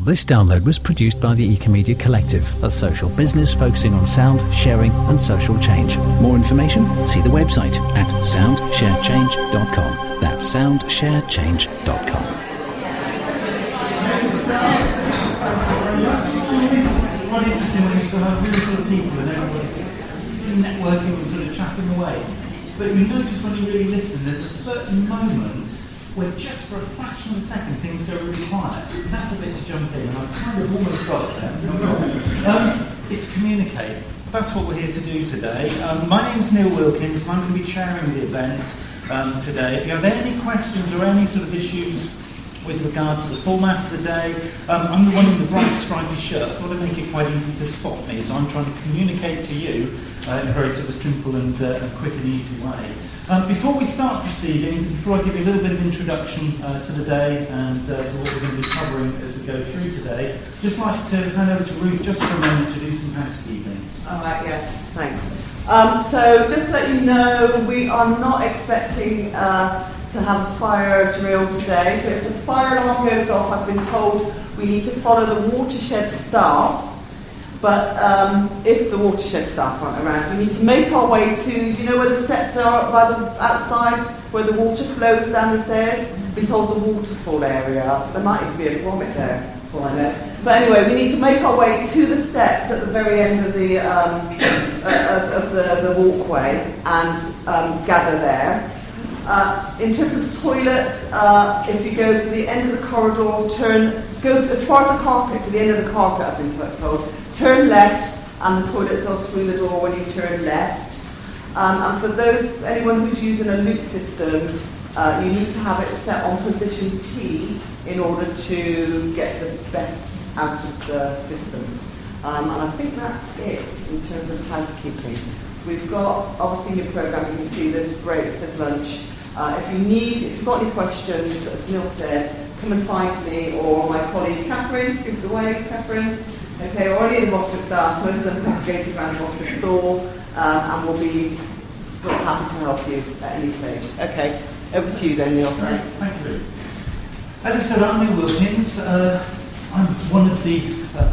This download was produced by the Ecomedia Collective, a social business focusing on sound, sharing and social change. More information? See the website at soundsharechange.com. That's soundsharechange.com. Quite interesting when you sort of have really full of people and everybody's networking and sort of chatting away. But you notice when you really listen, there's a certain moment where just for a fraction of a second things go really quiet. That's the bit to jump in, and I've kind of almost got it there. It's communicate. That's what we're here to do today. My name's Neil Wilkins, and I'm going to be chairing the event today. If you have any questions or any sort of issues with regard to the format of the day, I'm the one in the bright stripy shirt. I thought I'd make it quite easy to spot me, so I'm trying to communicate to you in a very sort of simple and quick and easy way. Before we start proceedings, before I give you a little bit of introduction to the day and to what we're going to be covering as we go through today, just like to hand over to Ruth just for a moment to do some housekeeping. All right, yeah, thanks. So just to let you know, we are not expecting to have a fire drill today. So if the fire alarm goes off, I've been told we need to follow the watershed staff. But if the watershed staff aren't around, we need to make our way to, you know where the steps are by the outside, where the water flows down the stairs? I've been told the waterfall area. There might even be a grommet there, that's all I know. But anyway, we need to make our way to the steps at the very end of the walkway and gather there. In terms of toilets, if you go to the end of the corridor, go as far as the carpet, to the end of the carpet, I've been told. Turn left, and the toilets are through the door when you turn left. And for anyone who's using a loop system, you need to have it set on position T in order to get the best out of the system. And I think that's it in terms of housekeeping. We've got, obviously in your programme, you can see there's breaks, there's lunch. If you've got any questions, as Neil said, come and find me or my colleague Catherine, who's away, Catherine. Okay, or any of the Boston staff, most of them congregated around the Boston store, and we'll be sort of happy to help you at any stage. Okay, over to you then, Neil. Thanks. Thank you. As I said, I'm Neil Wilkins. I'm one of the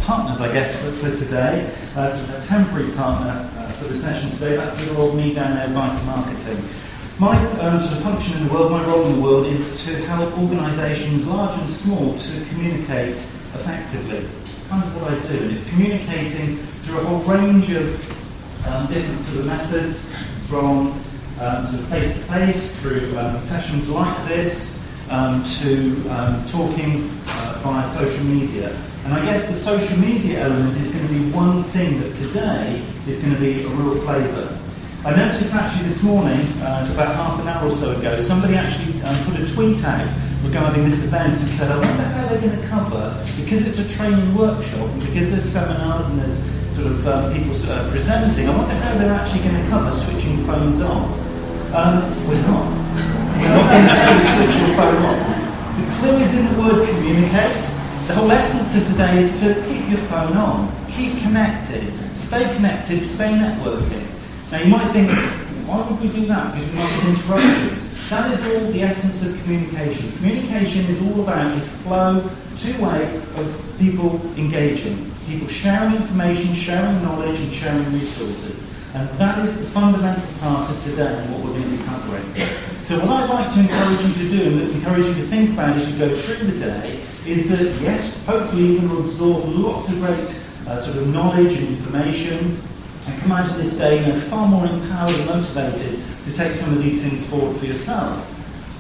partners, I guess, for today. Sort of a temporary partner for the session today. That's little old me down there, Vital Marketing. My sort of function in the world, my role in the world, is to help organisations, large and small, to communicate effectively. Kind of what I do, and it's communicating through a whole range of different sort of methods, from sort of face-to-face, through sessions like this, to talking via social media. And I guess the social media element is going to be one thing that today is going to be a real flavour. I noticed actually this morning, it's about half an hour or so ago, somebody actually put a tweet out regarding this event and said, I wonder how they're going to cover, because it's a training workshop and because there's seminars and there's sort of people presenting, I wonder how they're actually going to cover switching phones off. We're not. We're not going to say switch your phone off. The clue is in the word communicate. The whole essence of today is to keep your phone on, keep connected, stay networking. Now you might think, why would we do that? Because we might have interruptions. That is all the essence of communication. Communication is all about a flow, two-way of people engaging, people sharing information, sharing knowledge and sharing resources. And that is the fundamental part of today and what we're going to be covering. So what I'd like to encourage you to do and encourage you to think about as you go through the day is that, yes, hopefully you're going to absorb lots of great sort of knowledge and information and come out of this day, far more empowered and motivated to take some of these things forward for yourself.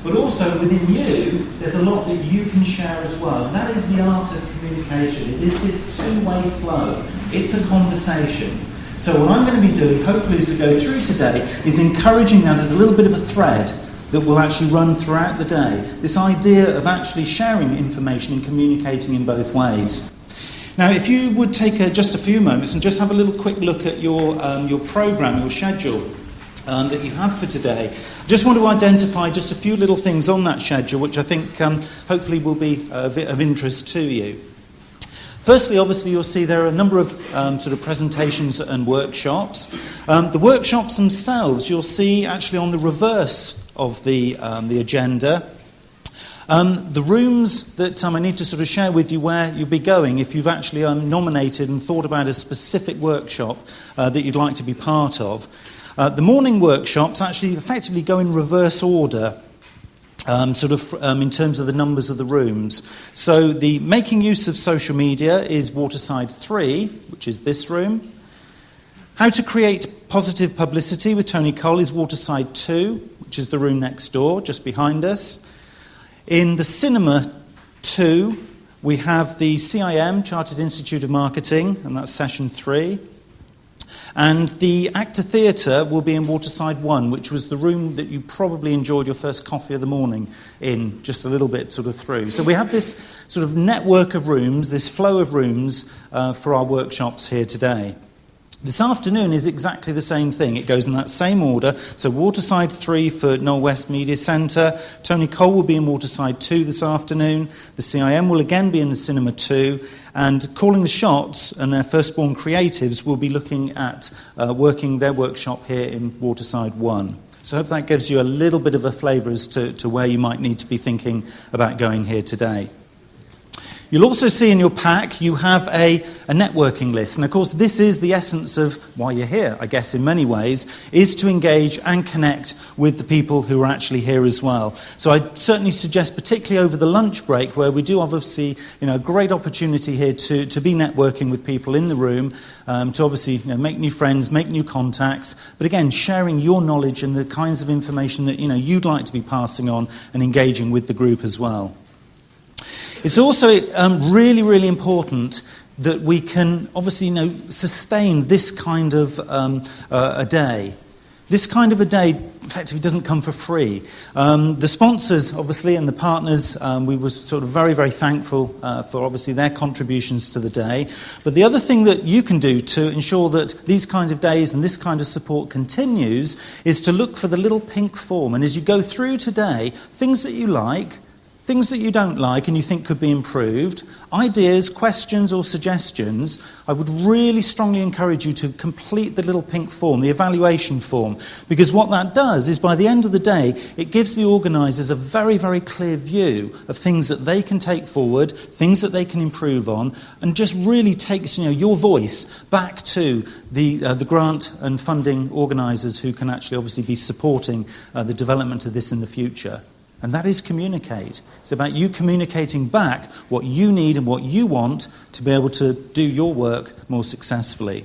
But also within you, there's a lot that you can share as well. And that is the art of communication. It is this two-way flow. It's a conversation. So what I'm going to be doing, hopefully as we go through today, is encouraging that as a little bit of a thread that will actually run throughout the day. This idea of actually sharing information and communicating in both ways. Now, if you would take just a few moments and just have a little quick look at your programme, your schedule that you have for today, I just want to identify just a few little things on that schedule which I think hopefully will be of interest to you. Firstly, obviously, you'll see there are a number of sort of presentations and workshops. The workshops themselves, you'll see actually on the reverse of the agenda. The rooms that I need to sort of share with you where you'll be going if you've actually nominated and thought about a specific workshop that you'd like to be part of. The morning workshops actually effectively go in reverse order, in terms of the numbers of the rooms. So the making use of social media is Waterside 3, which is this room. How to create positive publicity with Tony Cole is Waterside 2, which is the room next door, just behind us. In the Cinema 2, we have the CIM, Chartered Institute of Marketing, and that's session 3. And the Actor Theatre will be in Waterside 1, which was the room that you probably enjoyed your first coffee of the morning in, just a little bit sort of through. So we have this sort of network of rooms, this flow of rooms for our workshops here today. This afternoon is exactly the same thing. It goes in that same order. So Waterside 3 for Noel West Media Centre. Tony Cole will be in Waterside 2 this afternoon. The CIM will again be in the Cinema 2. And Calling the Shots and their Firstborn Creatives will be looking at working their workshop here in Waterside 1. So I hope that gives you a little bit of a flavour as to where you might need to be thinking about going here today. You'll also see in your pack you have a networking list. And of course this is the essence of why you're here, I guess in many ways, is to engage and connect with the people who are actually here as well. So I certainly suggest, particularly over the lunch break, where we do obviously a great opportunity here to be networking with people in the room, to obviously make new friends, make new contacts, but again sharing your knowledge and the kinds of information that you'd like to be passing on and engaging with the group as well. It's also really, really important that we can obviously sustain this kind of a day. This kind of a day effectively doesn't come for free. The sponsors, obviously, and the partners, we were sort of very, very thankful for obviously their contributions to the day. But the other thing that you can do to ensure that these kinds of days and this kind of support continues is to look for the little pink form. And as you go through today, things that you like, things that you don't like and you think could be improved, ideas, questions or suggestions, I would really strongly encourage you to complete the little pink form, the evaluation form, because what that does is by the end of the day, it gives the organisers a very, very clear view of things that they can take forward, things that they can improve on, and just really takes your voice back to the grant and funding organisers who can actually obviously be supporting the development of this in the future. And that is communicate. It's about you communicating back what you need and what you want to be able to do your work more successfully.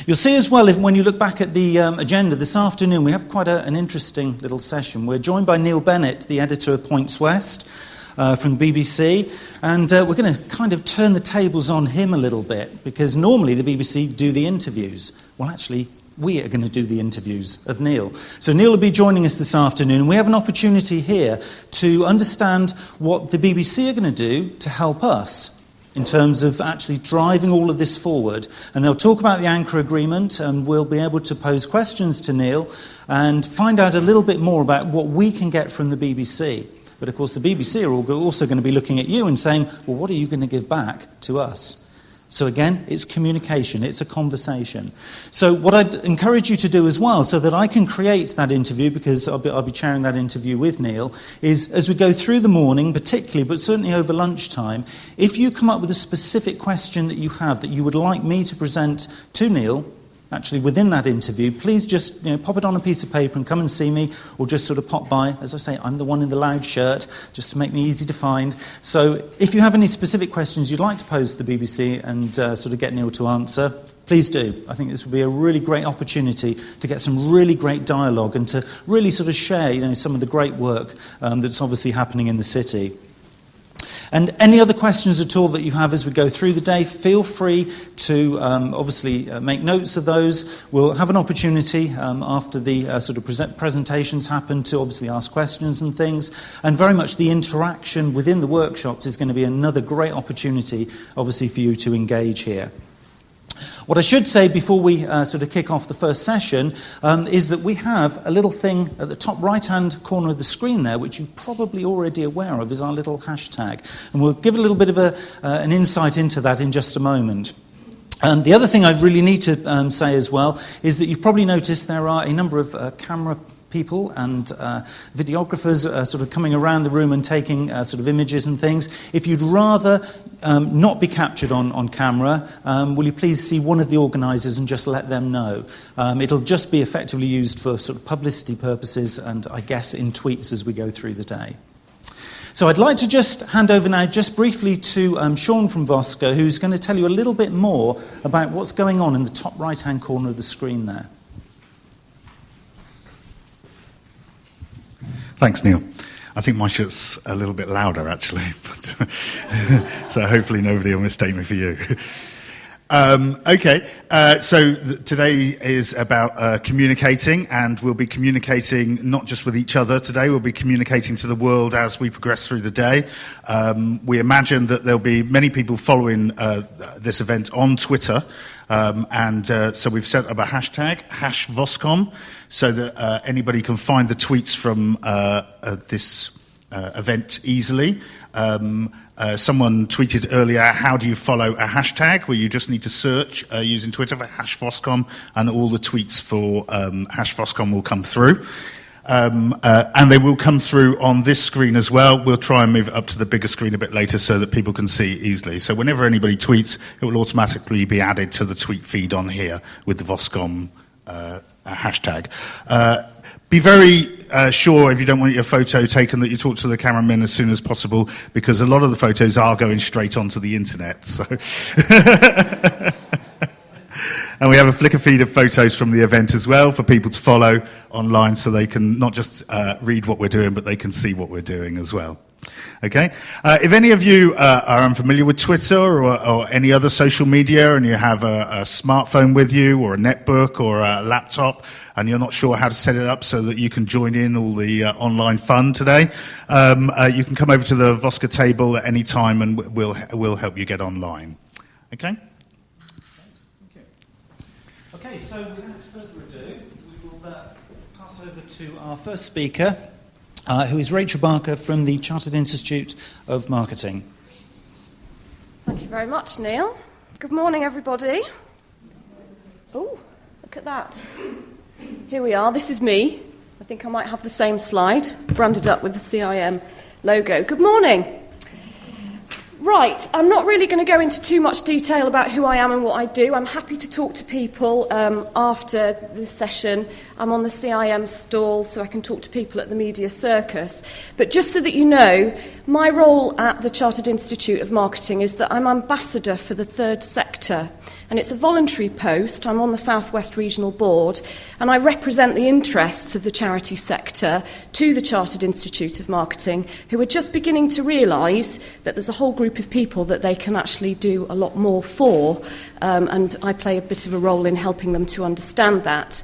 You'll see as well, when you look back at the agenda this afternoon, we have quite an interesting little session. We're joined by Neil Bennett, the editor of Points West, from the BBC, and we're going to kind of turn the tables on him a little bit, because normally the BBC do the interviews. Well, actually, we are going to do the interviews of Neil. So Neil will be joining us this afternoon, and we have an opportunity here to understand what the BBC are going to do to help us in terms of actually driving all of this forward. And they'll talk about the anchor agreement, and we'll be able to pose questions to Neil and find out a little bit more about what we can get from the BBC. But of course the BBC are also going to be looking at you and saying, well, what are you going to give back to us? So again, it's communication, it's a conversation. So what I'd encourage you to do as well, so that I can create that interview, because I'll be chairing that interview with Neil, is as we go through the morning, particularly, but certainly over lunchtime, if you come up with a specific question that you have that you would like me to present to Neil, actually within that interview, please just pop it on a piece of paper and come and see me, or just sort of pop by. As I say, I'm the one in the loud shirt, just to make me easy to find. So if you have any specific questions you'd like to pose to the BBC and sort of get Neil to answer, please do. I think this would be a really great opportunity to get some really great dialogue and to really sort of share some of the great work that's obviously happening in the city. And any other questions at all that you have as we go through the day, feel free to obviously make notes of those. We'll have an opportunity after the sort of presentations happen to obviously ask questions and things. And very much the interaction within the workshops is going to be another great opportunity, obviously, for you to engage here. What I should say before we sort of kick off the first session is that we have a little thing at the top right-hand corner of the screen there, which you're probably already aware of, is our little hashtag. And we'll give a little bit of an insight into that in just a moment. The other thing I really need to say as well is that you've probably noticed there are a number of camera people and videographers sort of coming around the room and taking sort of images and things. If you'd rather not be captured on camera, will you please see one of the organisers and just let them know? It'll just be effectively used for sort of publicity purposes and I guess in tweets as we go through the day. So I'd like to just hand over now just briefly to Sean from Vosca, who's going to tell you a little bit more about what's going on in the top right-hand corner of the screen there. Thanks, Neil. I think my shirt's a little bit louder, actually, but so hopefully nobody will mistake me for you. Today is about communicating, and we'll be communicating not just with each other today, we'll be communicating to the world as we progress through the day. We imagine that there'll be many people following this event on Twitter, so we've set up a hashtag, #VosCom, so that anybody can find the tweets from this event easily. Someone tweeted earlier, how do you follow a hashtag? Well, you just need to search using Twitter for #VosCom, and all the tweets for #VosCom will come through. And they will come through on this screen as well. We'll try and move it up to the bigger screen a bit later so that people can see easily. So whenever anybody tweets, it will automatically be added to the tweet feed on here with the VosCom hashtag. Be very sure, if you don't want your photo taken, that you talk to the cameraman as soon as possible, because a lot of the photos are going straight onto the internet. So and we have a Flickr feed of photos from the event as well for people to follow online, so they can not just read what we're doing, but they can see what we're doing as well. Okay. If any of you are unfamiliar with Twitter or any other social media, and you have a smartphone with you, or a netbook, or a laptop, and you're not sure how to set it up so that you can join in all the online fun today, you can come over to the Vosca table at any time, and we'll help you get online. Okay. Okay, so without further ado, we will pass over to our first speaker, who is Rachel Barker from the Chartered Institute of Marketing. Thank you very much, Neil. Good morning, everybody. Oh, look at that. Here we are. This is me. I think I might have the same slide, branded up with the CIM logo. Good morning. Right, I'm not really going to go into too much detail about who I am and what I do. I'm happy to talk to people after the session. I'm on the CIM stall, so I can talk to people at the Media Circus. But just so that you know, my role at the Chartered Institute of Marketing is that I'm ambassador for the third sector. And it's a voluntary post. I'm on the South West Regional Board, and I represent the interests of the charity sector to the Chartered Institute of Marketing, who are just beginning to realise that there's a whole group of people that they can actually do a lot more for, and I play a bit of a role in helping them to understand that.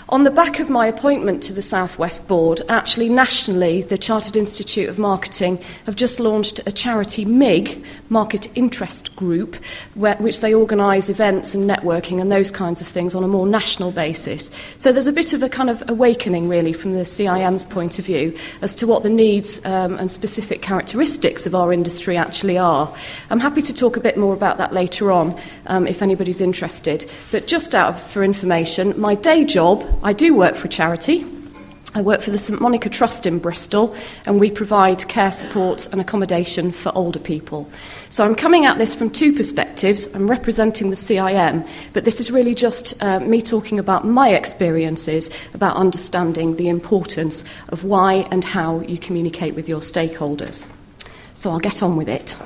On the back of my appointment to the South West Board, actually nationally, the Chartered Institute of Marketing have just launched a charity MIG, Market Interest Group, which they organise events and networking and those kinds of things on a more national basis. So there's a bit of a kind of awakening, really, from the CIM's point of view as to what the needs and specific characteristics of our industry actually are. I'm happy to talk a bit more about that later on if anybody's interested. But just for information, my day job, I do work for a charity. I work for the St Monica Trust in Bristol, and we provide care support and accommodation for older people. So I'm coming at this from two perspectives. I'm representing the CIM, but this is really just me talking about my experiences about understanding the importance of why and how you communicate with your stakeholders. So I'll get on with it.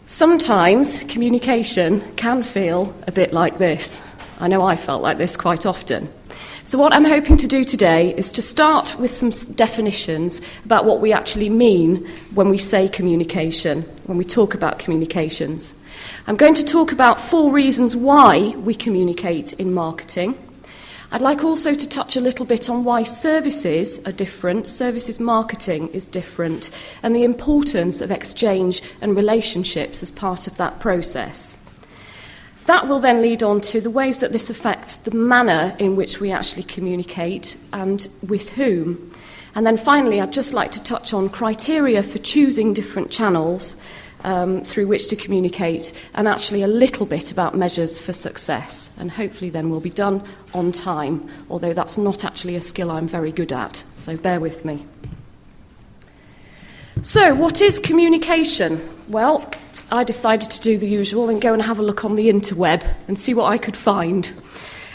Sometimes communication can feel a bit like this. I know I felt like this quite often. So what I'm hoping to do today is to start with some definitions about what we actually mean when we say communication, when we talk about communications. I'm going to talk about 4 reasons why we communicate in marketing. I'd like also to touch a little bit on why services are different, services marketing is different, and the importance of exchange and relationships as part of that process. That will then lead on to the ways that this affects the manner in which we actually communicate and with whom. And then finally, I'd just like to touch on criteria for choosing different channels, through which to communicate, and actually a little bit about measures for success. And hopefully then we'll be done on time, although that's not actually a skill I'm very good at, so bear with me. So, what is communication? Well, I decided to do the usual and go and have a look on the interweb and see what I could find.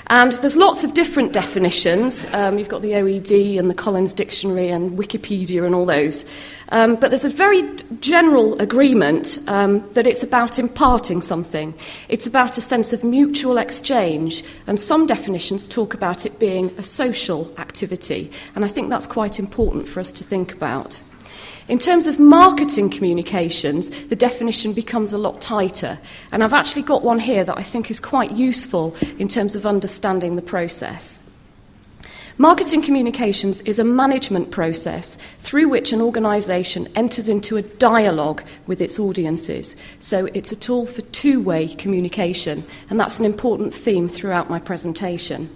And there's lots of different definitions. You've got the OED and the Collins Dictionary and Wikipedia and all those. But there's a very general agreement that it's about imparting something. It's about a sense of mutual exchange. And some definitions talk about it being a social activity. And I think that's quite important for us to think about. In terms of marketing communications, the definition becomes a lot tighter. And I've actually got one here that I think is quite useful in terms of understanding the process. Marketing communications is a management process through which an organisation enters into a dialogue with its audiences. So it's a tool for two-way communication, and that's an important theme throughout my presentation.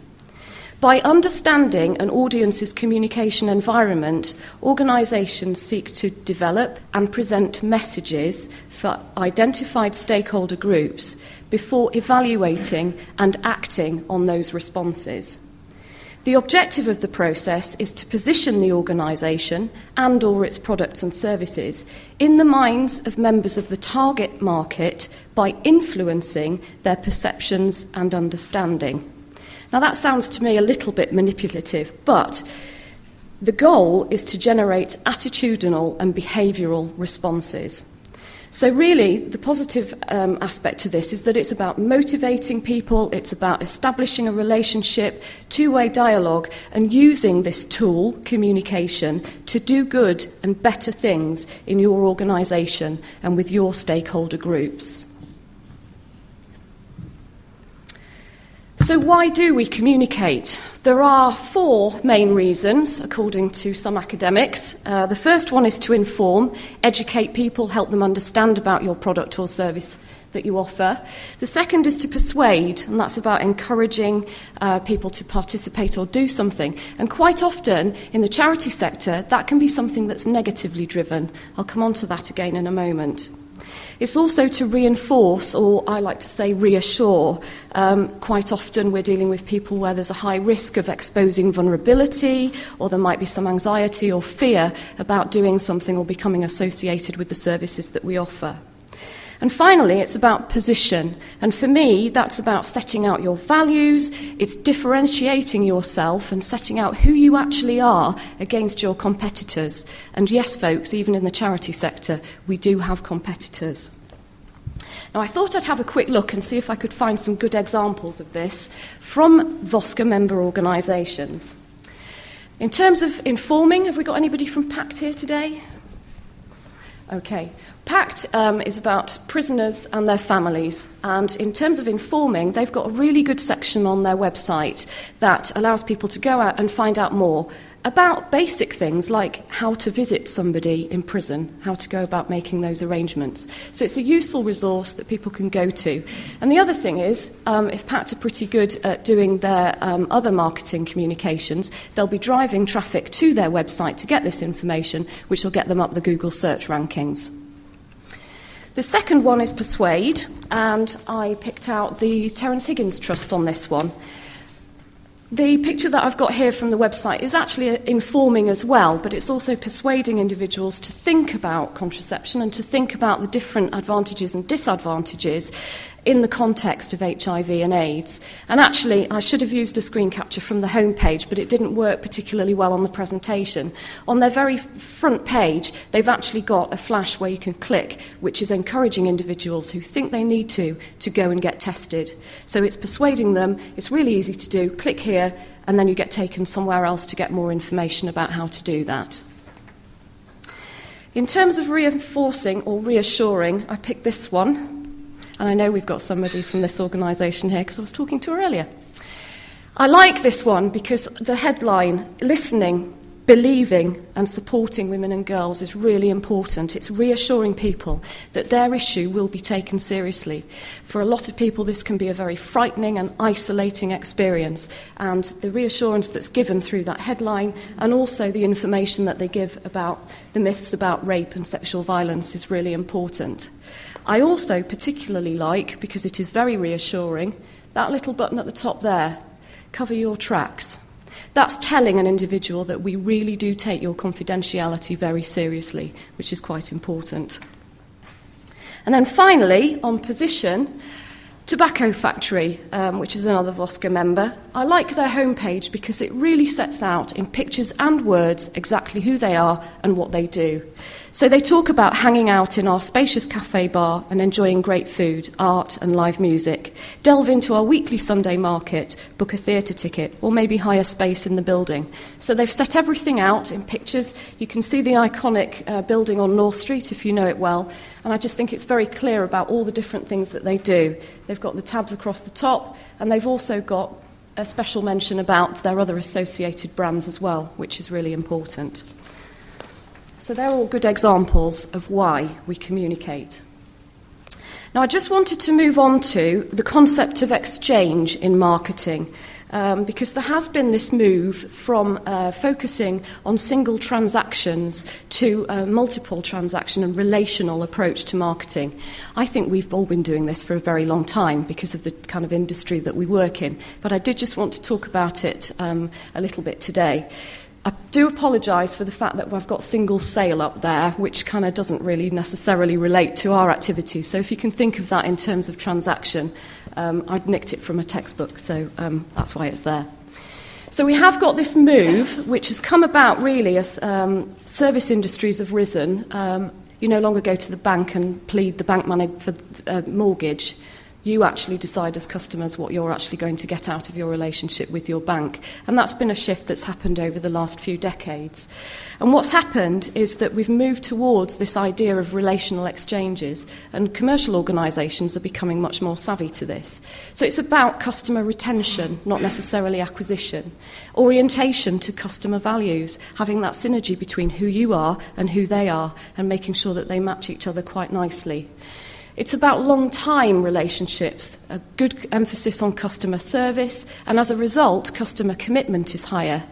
By understanding an audience's communication environment, organisations seek to develop and present messages for identified stakeholder groups before evaluating and acting on those responses. The objective of the process is to position the organisation and/or its products and services in the minds of members of the target market by influencing their perceptions and understanding. Now, that sounds to me a little bit manipulative, but the goal is to generate attitudinal and behavioural responses. So really, the positive aspect to this is that it's about motivating people, it's about establishing a relationship, two-way dialogue, and using this tool, communication, to do good and better things in your organisation and with your stakeholder groups. So why do we communicate? There are four main reasons, according to some academics. The first one is to inform, educate people, help them understand about your product or service that you offer. The second is to persuade, and that's about encouraging people to participate or do something. And quite often, in the charity sector, that can be something that's negatively driven. I'll come on to that again in a moment. It's also to reinforce, or I like to say reassure. Quite often we're dealing with people where there's a high risk of exposing vulnerability, or there might be some anxiety or fear about doing something or becoming associated with the services that we offer. And finally, it's about position. And for me, that's about setting out your values, it's differentiating yourself and setting out who you actually are against your competitors. And yes, folks, even in the charity sector, we do have competitors. Now, I thought I'd have a quick look and see if I could find some good examples of this from VOSCA member organisations. In terms of informing, have we got anybody from PACT here today? Okay. PACT is about prisoners and their families, and in terms of informing, they've got a really good section on their website that allows people to go out and find out more about basic things like how to visit somebody in prison, how to go about making those arrangements. So it's a useful resource that people can go to. And the other thing is, if PACT are pretty good at doing their other marketing communications, they'll be driving traffic to their website to get this information, which will get them up the Google search rankings. The second one is persuade, and I picked out the Terence Higgins Trust on this one. The picture that I've got here from the website is actually informing as well, but it's also persuading individuals to think about contraception and to think about the different advantages and disadvantages in the context of HIV and AIDS. And actually, I should have used a screen capture from the homepage, but it didn't work particularly well on the presentation. On their very front page, they've actually got a flash where you can click, which is encouraging individuals who think they need to go and get tested. So it's persuading them, it's really easy to do, click here, and then you get taken somewhere else to get more information about how to do that. In terms of reinforcing or reassuring, I picked this one. And I know we've got somebody from this organisation here because I was talking to her earlier. I like this one because the headline, listening, believing and supporting women and girls is really important. It's reassuring people that their issue will be taken seriously. For a lot of people, this can be a very frightening and isolating experience, and the reassurance that's given through that headline and also the information that they give about the myths about rape and sexual violence is really important. I also particularly like, because it is very reassuring, that little button at the top there, cover your tracks. That's telling an individual that we really do take your confidentiality very seriously, which is quite important. And then finally, on position, Tobacco Factory, which is another VOSCA member. I like their homepage because it really sets out in pictures and words exactly who they are and what they do. So they talk about hanging out in our spacious cafe bar and enjoying great food, art and live music, delve into our weekly Sunday market, book a theatre ticket, or maybe hire space in the building. So they've set everything out in pictures. You can see the iconic building on North Street if you know it well, and I just think it's very clear about all the different things that they do. They've got the tabs across the top, and they've also got a special mention about their other associated brands as well, which is really important. So they're all good examples of why we communicate. Now, I just wanted to move on to the concept of exchange in marketing, because there has been this move from focusing on single transactions to a multiple transaction and relational approach to marketing. I think we've all been doing this for a very long time because of the kind of industry that we work in, but I did just want to talk about it a little bit today. I do apologise for the fact that we've got single sale up there, which kind of doesn't really necessarily relate to our activities. So if you can think of that in terms of transaction, I'd nicked it from a textbook, so that's why it's there. So we have got this move, which has come about really as service industries have risen. You no longer go to the bank and plead the bank money for a mortgage. You actually decide as customers what you're actually going to get out of your relationship with your bank. And that's been a shift that's happened over the last few decades. And what's happened is that we've moved towards this idea of relational exchanges, and commercial organisations are becoming much more savvy to this. So it's about customer retention, not necessarily acquisition. Orientation to customer values, having that synergy between who you are and who they are, and making sure that they match each other quite nicely. It's about long-time relationships, a good emphasis on customer service, and as a result, customer commitment is higher.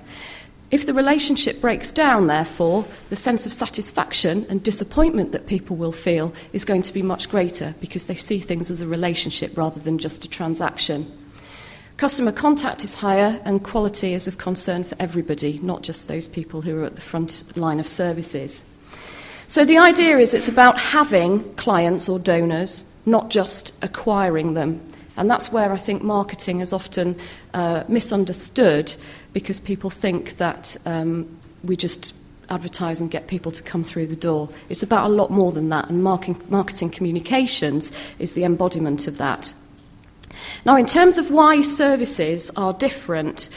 If the relationship breaks down, therefore, the sense of satisfaction and disappointment that people will feel is going to be much greater because they see things as a relationship rather than just a transaction. Customer contact is higher and quality is of concern for everybody, not just those people who are at the front line of services. So the idea is it's about having clients or donors, not just acquiring them. And that's where I think marketing is often misunderstood, because people think that we just advertise and get people to come through the door. It's about a lot more than that, and marketing communications is the embodiment of that. Now, in terms of why services are different,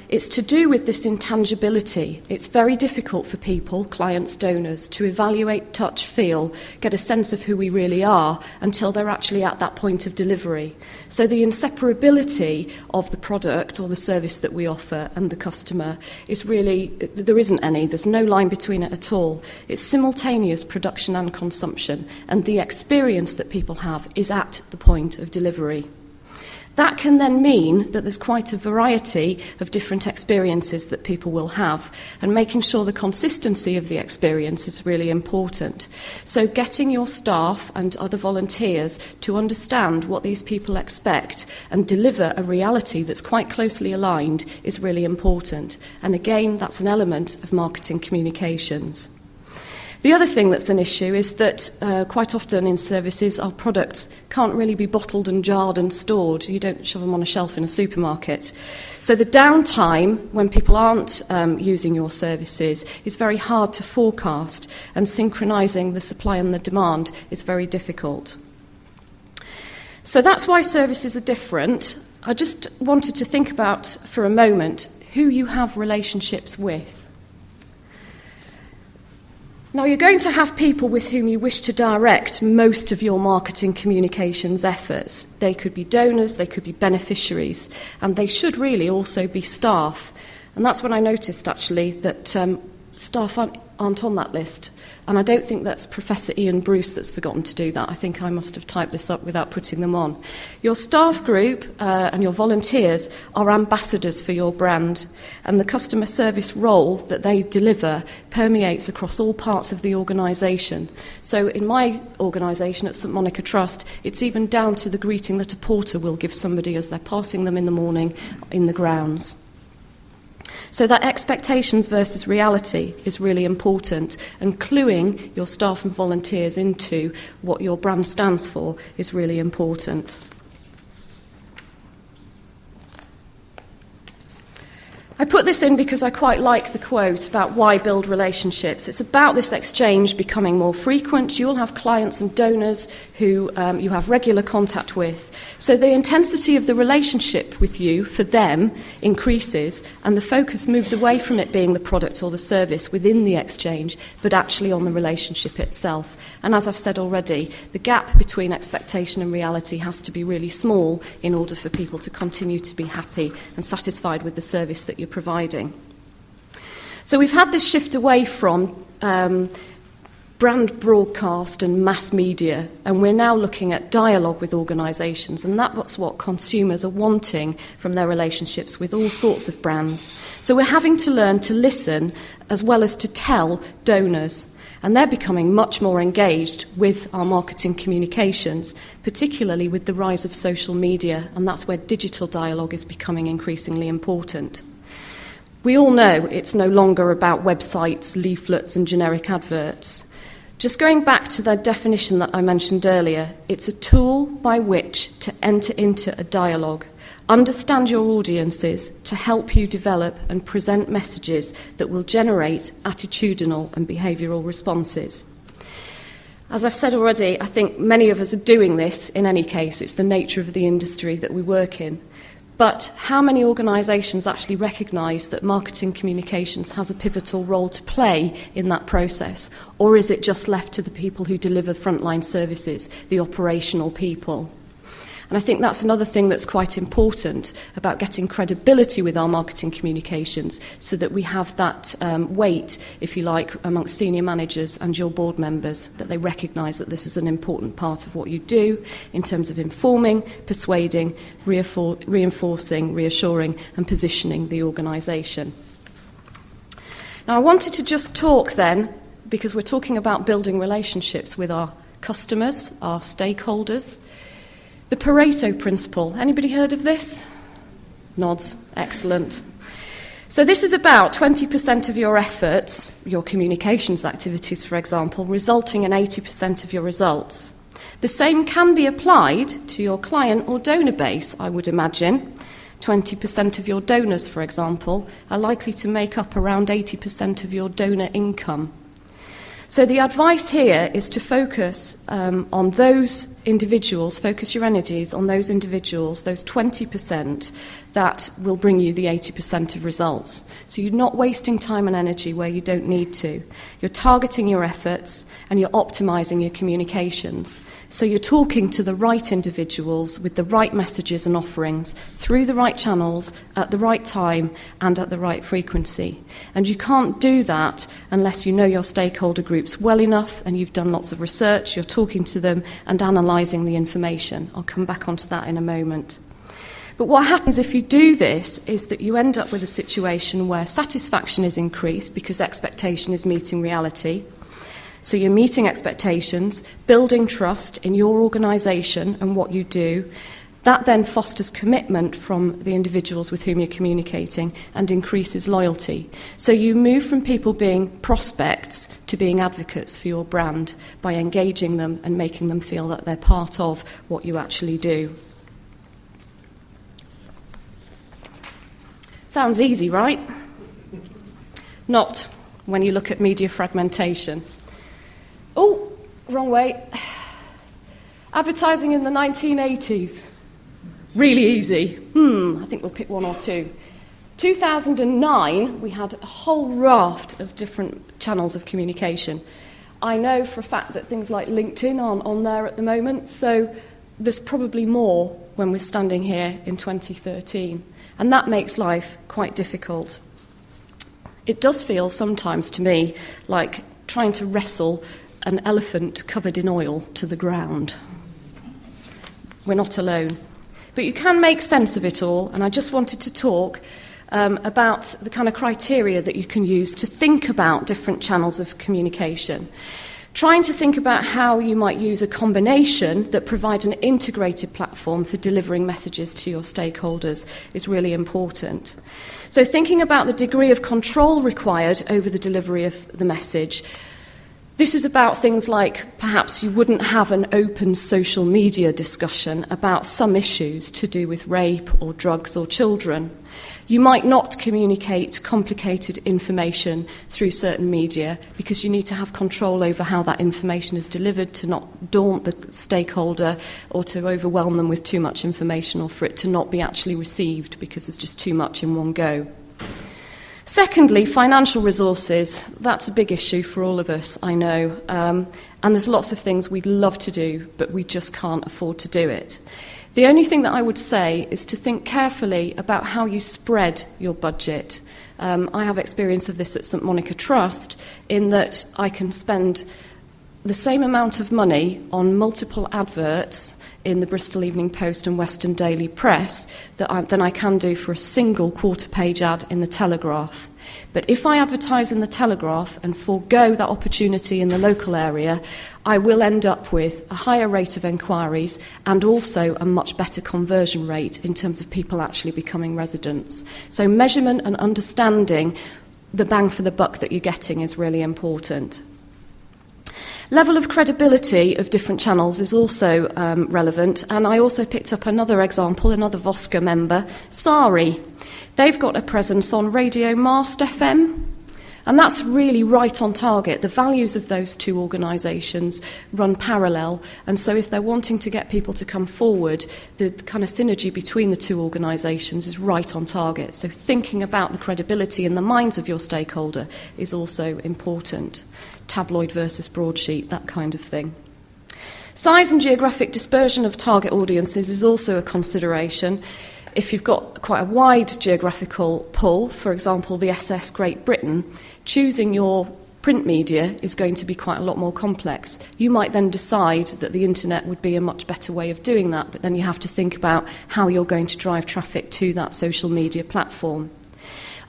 it's to do with this intangibility. It's very difficult for people, clients, donors, to evaluate, touch, feel, get a sense of who we really are until they're actually at that point of delivery. So the inseparability of the product or the service that we offer and the customer is really, there isn't any. There's no line between it at all. It's simultaneous production and consumption, and the experience that people have is at the point of delivery. That can then mean that there's quite a variety of different experiences that people will have, and making sure the consistency of the experience is really important. So getting your staff and other volunteers to understand what these people expect and deliver a reality that's quite closely aligned is really important. And again, that's an element of marketing communications. The other thing that's an issue is that quite often in services our products can't really be bottled and jarred and stored. You don't shove them on a shelf in a supermarket. So the downtime when people aren't using your services is very hard to forecast, and synchronising the supply and the demand is very difficult. So that's why services are different. I just wanted to think about for a moment who you have relationships with. Now, you're going to have people with whom you wish to direct most of your marketing communications efforts. They could be donors, they could be beneficiaries, and they should really also be staff. And that's when I noticed, actually, that staff aren't on that list. And I don't think that's Professor Ian Bruce that's forgotten to do that. I think I must have typed this up without putting them on. Your staff group and your volunteers are ambassadors for your brand, and the customer service role that they deliver permeates across all parts of the organisation. So in my organisation at St Monica Trust, it's even down to the greeting that a porter will give somebody as they're passing them in the morning in the grounds. So that expectations versus reality is really important, and cluing your staff and volunteers into what your brand stands for is really important. I put this in because I quite like the quote about why build relationships. It's about this exchange becoming more frequent. You'll have clients and donors who you have regular contact with. So the intensity of the relationship with you, for them, increases, and the focus moves away from it being the product or the service within the exchange, but actually on the relationship itself. And as I've said already, the gap between expectation and reality has to be really small in order for people to continue to be happy and satisfied with the service that you're providing. So we've had this shift away from brand broadcast and mass media, and we're now looking at dialogue with organisations, and that's what consumers are wanting from their relationships with all sorts of brands. So we're having to learn to listen as well as to tell donors, and they're becoming much more engaged with our marketing communications, particularly with the rise of social media, and that's where digital dialogue is becoming increasingly important. We all know it's no longer about websites, leaflets and generic adverts. Just going back to the definition that I mentioned earlier, it's a tool by which to enter into a dialogue, understand your audiences to help you develop and present messages that will generate attitudinal and behavioural responses. As I've said already, I think many of us are doing this in any case. It's the nature of the industry that we work in. But how many organisations actually recognise that marketing communications has a pivotal role to play in that process? Or is it just left to the people who deliver frontline services, the operational people? And I think that's another thing that's quite important about getting credibility with our marketing communications, so that we have that weight, if you like, amongst senior managers and your board members, that they recognise that this is an important part of what you do in terms of informing, persuading, reinforcing, reassuring and positioning the organisation. Now, I wanted to just talk then, because we're talking about building relationships with our customers, our stakeholders, the Pareto principle. Anybody heard of this? Nods. Excellent. So this is about 20% of your efforts, your communications activities, for example, resulting in 80% of your results. The same can be applied to your client or donor base, I would imagine. 20% of your donors, for example, are likely to make up around 80% of your donor income. So the advice here is to focus on those individuals, focus your energies on those individuals, those 20% that will bring you the 80% of results. So you're not wasting time and energy where you don't need to. You're targeting your efforts and you're optimising your communications. So you're talking to the right individuals with the right messages and offerings through the right channels at the right time and at the right frequency. And you can't do that unless you know your stakeholder groups well enough and you've done lots of research, you're talking to them and analysing the information. I'll come back onto that in a moment. But what happens if you do this is that you end up with a situation where satisfaction is increased because expectation is meeting reality. So you're meeting expectations, building trust in your organisation and what you do. That then fosters commitment from the individuals with whom you're communicating and increases loyalty. So you move from people being prospects to being advocates for your brand by engaging them and making them feel that they're part of what you actually do. Sounds easy, right? Not when you look at media fragmentation. Oh, wrong way. Advertising in the 1980s. Really easy. I think we'll pick one or two. 2009, we had a whole raft of different channels of communication. I know for a fact that things like LinkedIn aren't on there at the moment, so there's probably more when we're standing here in 2013. And that makes life quite difficult. It does feel sometimes to me like trying to wrestle an elephant covered in oil to the ground. We're not alone. But you can make sense of it all, and I just wanted to talk about the kind of criteria that you can use to think about different channels of communication. Trying to think about how you might use a combination that provides an integrated platform for delivering messages to your stakeholders is really important. So thinking about the degree of control required over the delivery of the message. This is about things like perhaps you wouldn't have an open social media discussion about some issues to do with rape or drugs or children. You might not communicate complicated information through certain media because you need to have control over how that information is delivered to not daunt the stakeholder or to overwhelm them with too much information or for it to not be actually received because there's just too much in one go. Secondly, financial resources. That's a big issue for all of us, I know. And there's lots of things we'd love to do, but we just can't afford to do it. The only thing that I would say is to think carefully about how you spread your budget. I have experience of this at St Monica Trust in that I can spend the same amount of money on multiple adverts in the Bristol Evening Post and Western Daily Press than I can do for a single quarter-page ad in the Telegraph. But if I advertise in the Telegraph and forego that opportunity in the local area, I will end up with a higher rate of enquiries and also a much better conversion rate in terms of people actually becoming residents. So measurement and understanding the bang for the buck that you're getting is really important. Level of credibility of different channels is also relevant, and I also picked up another example, another VOSCA member, SARI. They've got a presence on Radio Mast FM, and that's really right on target. The values of those two organisations run parallel, and so if they're wanting to get people to come forward, the kind of synergy between the two organisations is right on target. So thinking about the credibility in the minds of your stakeholder is also important. Tabloid versus broadsheet, that kind of thing. Size and geographic dispersion of target audiences is also a consideration. If you've got quite a wide geographical pull, for example, the SS Great Britain, choosing your print media is going to be quite a lot more complex. You might then decide that the internet would be a much better way of doing that, but then you have to think about how you're going to drive traffic to that social media platform.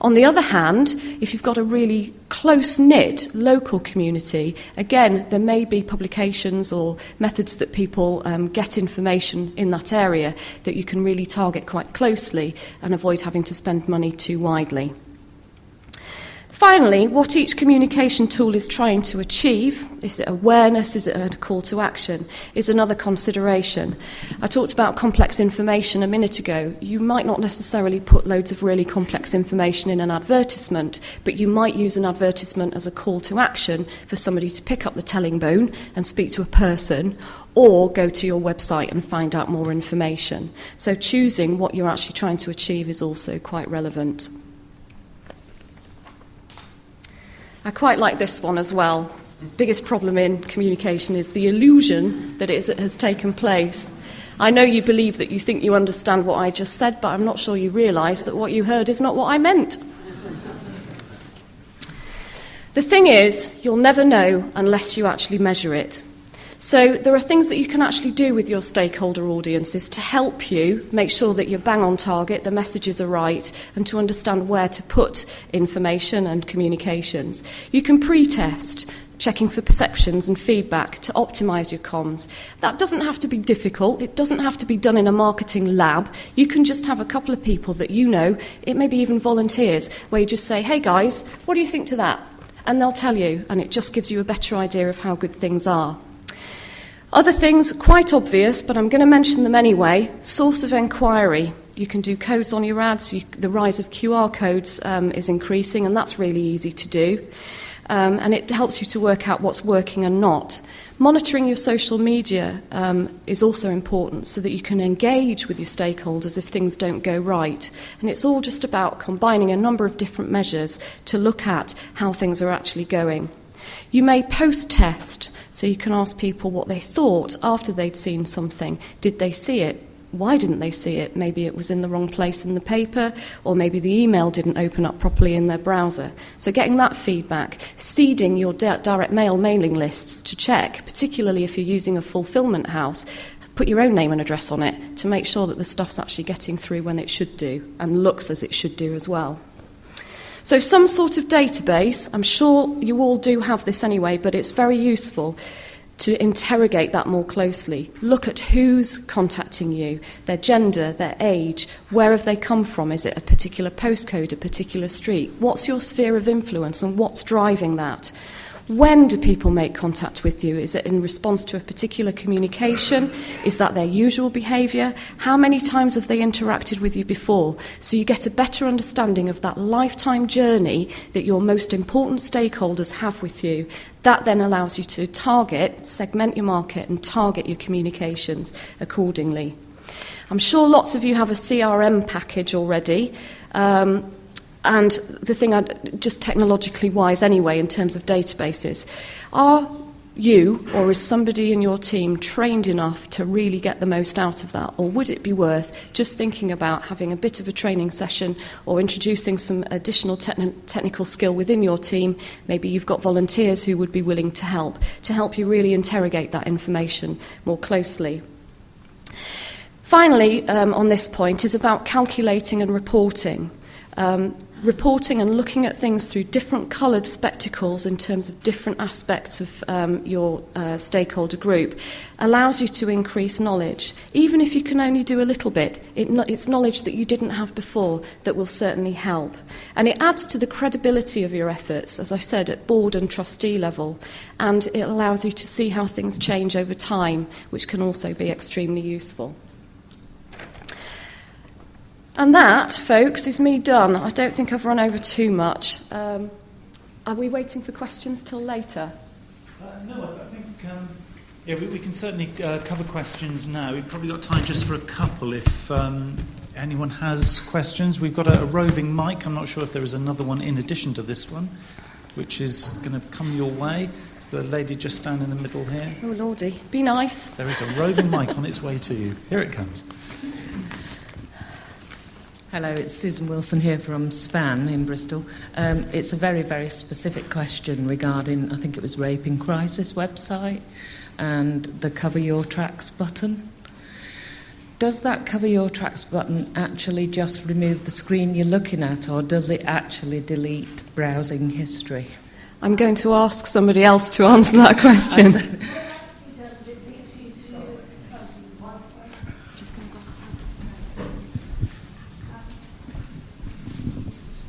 On the other hand, if you've got a really close-knit local community, again, there may be publications or methods that people get information in that area that you can really target quite closely and avoid having to spend money too widely. Finally, what each communication tool is trying to achieve, is it awareness, is it a call to action, is another consideration. I talked about complex information a minute ago. You might not necessarily put loads of really complex information in an advertisement, but you might use an advertisement as a call to action for somebody to pick up the telling bone and speak to a person, or go to your website and find out more information. So choosing what you're actually trying to achieve is also quite relevant. I quite like this one as well. Biggest problem in communication is the illusion that it has taken place. I know you believe that you think you understand what I just said, but I'm not sure you realise that what you heard is not what I meant. The thing is, you'll never know unless you actually measure it. So there are things that you can actually do with your stakeholder audiences to help you make sure that you're bang on target, the messages are right, and to understand where to put information and communications. You can pre-test, checking for perceptions and feedback to optimise your comms. That doesn't have to be difficult. It doesn't have to be done in a marketing lab. You can just have a couple of people that you know, it may be even volunteers, where you just say, hey guys, what do you think to that? And they'll tell you, and it just gives you a better idea of how good things are. Other things, quite obvious, but I'm going to mention them anyway. Source of enquiry. You can do codes on your ads. The rise of QR codes is increasing, and that's really easy to do. And it helps you to work out what's working and not. Monitoring your social media is also important so that you can engage with your stakeholders if things don't go right. And it's all just about combining a number of different measures to look at how things are actually going. You may post-test, so you can ask people what they thought after they'd seen something. Did they see it? why didn't they see it? Maybe it was in the wrong place in the paper, or maybe the email didn't open up properly in their browser. So getting that feedback, seeding your direct mail mailing lists to check, particularly if you're using a fulfillment house, put your own name and address on it to make sure that the stuff's actually getting through when it should do and looks as it should do as well. So some sort of database, I'm sure you all do have this anyway, but it's very useful to interrogate that more closely. Look at who's contacting you, their gender, their age, where have they come from? Is it a particular postcode, a particular street? What's your sphere of influence and what's driving that? When do people make contact with you? Is it in response to a particular communication? Is that their usual behaviour? How many times have they interacted with you before? So you get a better understanding of that lifetime journey that your most important stakeholders have with you. That then allows you to target, segment your market and target your communications accordingly. I'm sure lots of you have a CRM package already. And the thing, just technologically wise anyway, in terms of databases, are you or is somebody in your team trained enough to really get the most out of that? Or would it be worth just thinking about having a bit of a training session or introducing some additional technical skill within your team? Maybe you've got volunteers who would be willing to help you really interrogate that information more closely. Finally, on this point, is about calculating and reporting. Reporting and looking at things through different coloured spectacles in terms of different aspects of your stakeholder group allows you to increase knowledge. Even if you can only do a little bit, it's knowledge that you didn't have before that will certainly help. And it adds to the credibility of your efforts, as I said, at board and trustee level, and it allows you to see how things change over time, which can also be extremely useful. And that, folks, is me done. I don't think I've run over too much. Are we waiting for questions till later? No, I think we can certainly cover questions now. We've probably got time just for a couple if anyone has questions. We've got a roving mic. I'm not sure if there is another one in addition to this one, which is going to come your way. Is the lady just standing in the middle here? Oh, Lordy, be nice. There is a roving mic on its way to you. Here it comes. Hello, it's Susan Wilson here from SPAN in Bristol. It's a very, very specific question regarding, I think it was Rape in Crisis website and the Cover Your Tracks button. Does that Cover Your Tracks button actually just remove the screen you're looking at, or does it actually delete browsing history? I'm going to ask somebody else to answer that question.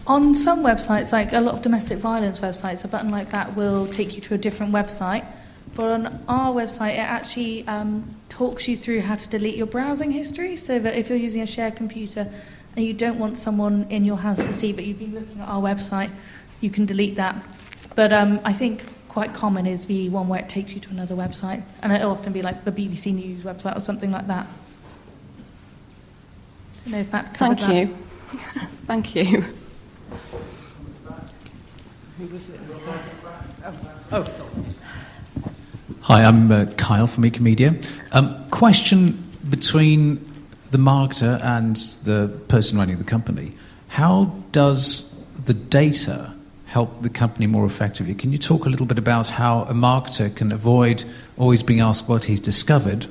On some websites, like a lot of domestic violence websites, a button like that will take you to a different website. But on our website, it actually talks you through how to delete your browsing history, so that if you're using a shared computer and you don't want someone in your house to see, but you've been looking at our website, you can delete that. But I think quite common is the one where it takes you to another website, and it'll often be like the BBC News website or something like that. I don't know if that covered Thank you. Thank you. Hi, I'm Kyle from Ecomedia. Question between the marketer and the person running the company. How does the data help the company more effectively? Can you talk a little bit about how a marketer can avoid always being asked what he's discovered,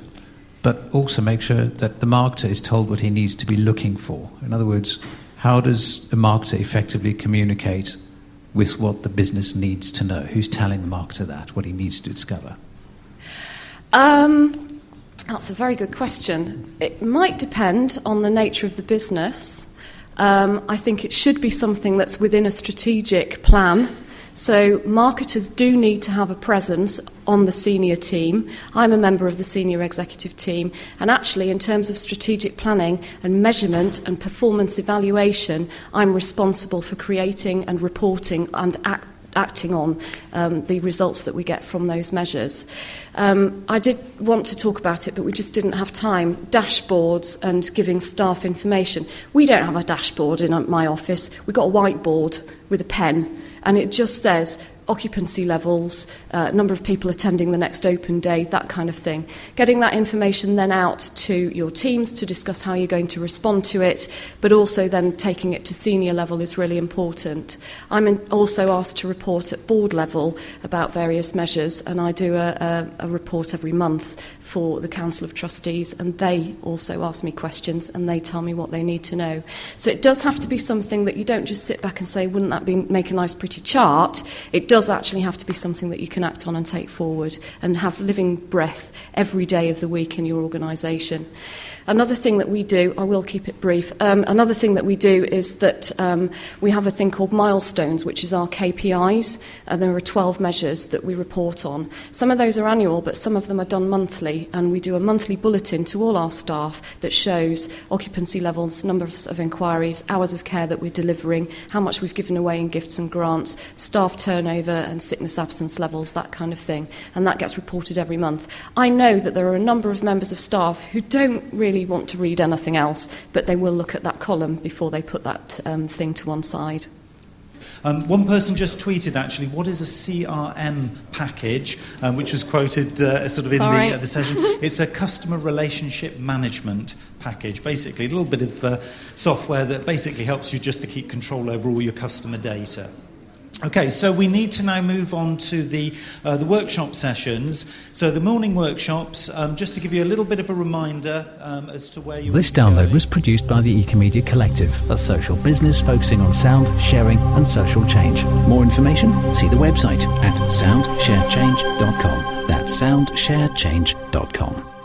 but also make sure that the marketer is told what he needs to be looking for? In other words, how does a marketer effectively communicate with what the business needs to know? Who's telling the marketer that, what he needs to discover? That's a very good question. It might depend on the nature of the business. I think it should be something that's within a strategic plan. So marketers do need to have a presence on the senior team. I'm a member of the senior executive team, and actually in terms of strategic planning and measurement and performance evaluation, I'm responsible for creating and reporting and acting on the results that we get from those measures. I did want to talk about it, but we just didn't have time. Dashboards and giving staff information. We don't have a dashboard in my office. We've got a whiteboard with a pen, and it just says occupancy levels, number of people attending the next open day, that kind of thing. Getting that information then out to your teams to discuss how you're going to respond to it, but also then taking it to senior level is really important. I'm also asked to report at board level about various measures, and I do a report every month for the Council of Trustees, and they also ask me questions and they tell me what they need to know. So it does have to be something that you don't just sit back and say, wouldn't that make a nice pretty chart? It does actually have to be something that you can act on and take forward and have living breath every day of the week in your organisation. Another thing that we do, I will keep it brief, another thing that we do is that we have a thing called milestones, which is our KPIs, and there are 12 measures that we report on. Some of those are annual, but some of them are done monthly, and we do a monthly bulletin to all our staff that shows occupancy levels, numbers of inquiries, hours of care that we're delivering, how much we've given away in gifts and grants, staff turnover and sickness absence levels, that kind of thing, and that gets reported every month. I know that there are a number of members of staff who don't really want to read anything else, but they will look at that column before they put that thing to one side. One person just tweeted, actually, what is a CRM package, which was quoted sort of in the session. It's a customer relationship management package, basically. A little bit of software that basically helps you just to keep control over all your customer data. Okay, so we need to now move on to the workshop sessions. So the morning workshops, just to give you a little bit of a reminder as to where you... This download was produced by the Ecomedia Collective, a social business focusing on sound, sharing and social change. More information? See the website at soundsharechange.com. That's soundsharechange.com.